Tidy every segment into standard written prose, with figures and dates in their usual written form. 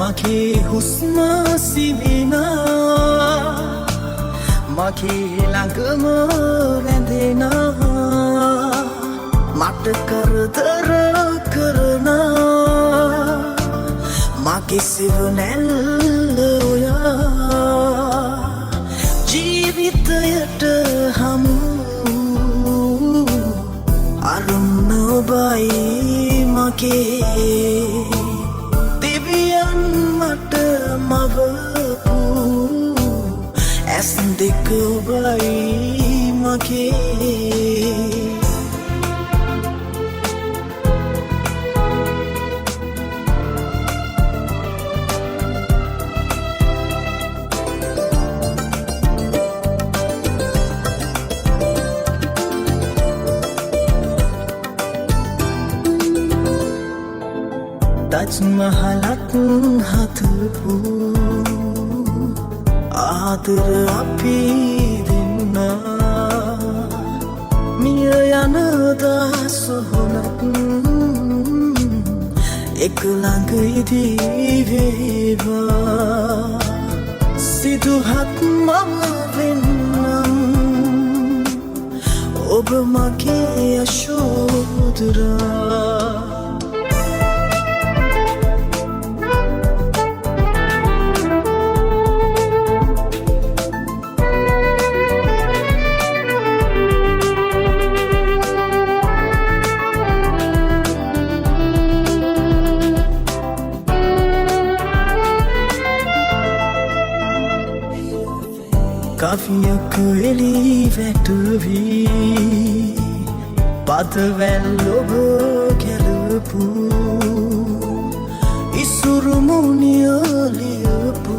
මගේ හුස්ම සිවිනා මගේ ළඟම රැඳෙනා මට කරදර කරනා මගේ සිවනැල්ල ඔයා ජීවිතයට හමු අරුණ ඔබයි මගේ දෙවියන් මට මවපු ඇස් දෙක ඔබයි මගේ Taj Mahalat hatapu ආදර අපි දෙන්නා මිය යන දසහොනක් එක ළඟ ඉදී වේවා සිදුහත් මම වෙන්නම් ඔබ මගේ යශෝදරා කවියක එලි වැටවී පදවැල් ඔබ කැලපු ඉසුරු මුනිය ලියපු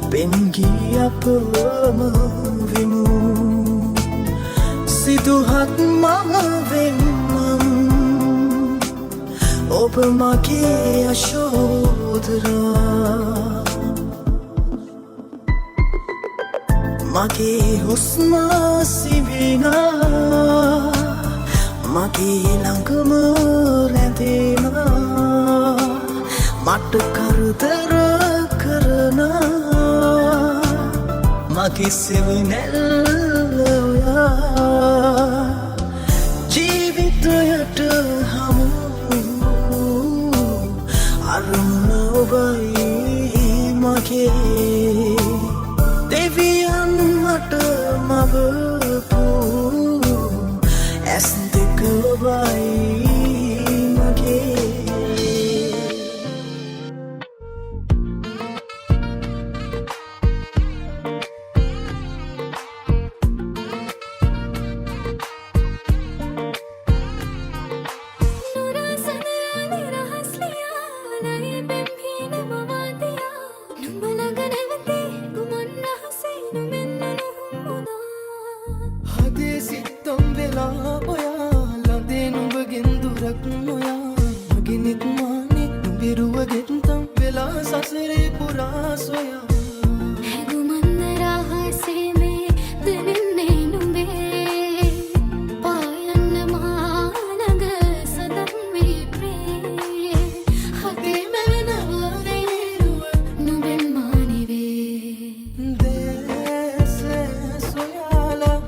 පෙන්ගී අපම වෙමු සිදුහත් මම වෙන්නම් ඔබ මගේ යශෝදරා මගේ හුස්ම සිවිනා මගේ ළඟම රැඳෙනා මට කරදර කරනා මගේ සිවනැල්ල ඔයා ජීවිතයට හමු අරුණ ඔබයි මගේ දෙවියන් මට මවපු ඇස් දෙක ඔබයි මගේ සසරේ පුරා සොයා හැඟුමන්ද රහසේ මේ දැනෙන්නේ නුඹේ පායන්න මානග සදම් වී ප්‍රේ හතේ මැවෙනව වෙරුව නුඹෙන් මානෙවේ දේසේ සොයාලා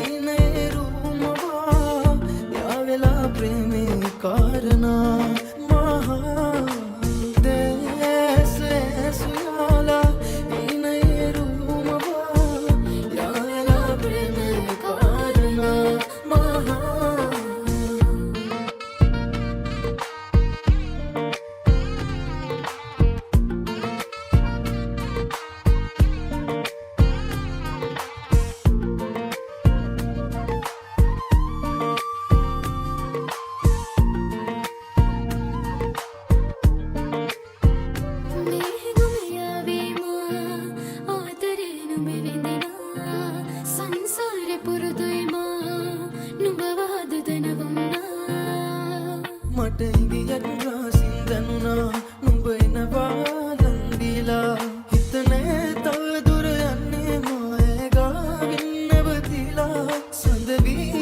ඉනේ රුමවා යාවෙලා ප්‍රේමේ කාරණා මට ඉඟියක් රාසින් දැනුණා නුඹ එනවා ලංදිලා හිතනේ තව දුර යන්නේ මාය ගාවින් නැවතිලා සඳ වී